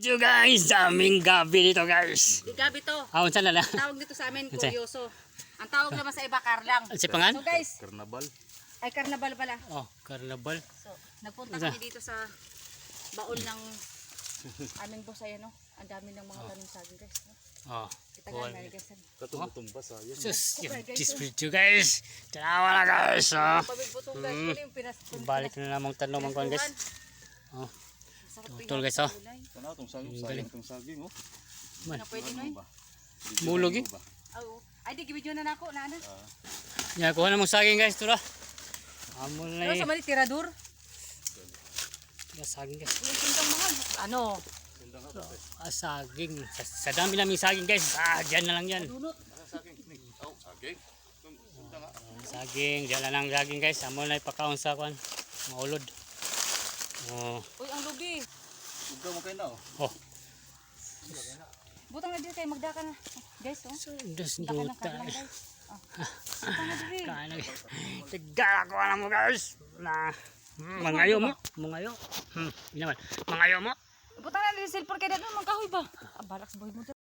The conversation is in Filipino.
video guys, daming gabi dito guys. Di gabi to. Unsa na lang? Tawag dito sa amin, kuryoso. Ang tawag naman sa iba, karlang. Si pangan? So guys, Karnabal. ay karnabal pala. Oh, karnabal. So, nagpunta kami dito sa baon ng aming boss, ayan no. Ang dami ng mga tanong saging guys. No? Oh. Kita nga na guys. Katumbas ayun. Sus, this video guys. Tanawa na guys. Oh. Pabigbutong guys, ano yung pinas. Balik na namang tanong mga kuwan guys. Oh. Tutol guys oh. Tanaw tong saging, Galing. tong saging oh. Na pwede no. Mulog eh. Oo. Ay di gibidyo na nako na ano. Ya, kuha na mong saging guys, tura. Amol na Ano sa mali tirador? saging guys. Yung tindang mga ano? Saging. Sa dami namin saging guys. Diyan na lang yan. Dunot. Saging ni. Oh, saging. Saging, diyan na lang saging guys. Amol na ipakaon sa kuwan. Maulod. Oh. Uy, ang lubi. Ugda mo kay na oh. Oh. Butang na dito kay magdaka na. Guys, oh. Dos Daka na duta. karlang guys. Butang na dito. Kaano. Tigala ko alam mo guys. Na mangayo mo. Mangayo. Naman. Mangayo mo. Butang na dito silver kay dito magkahoy ba? Balaks boy mo.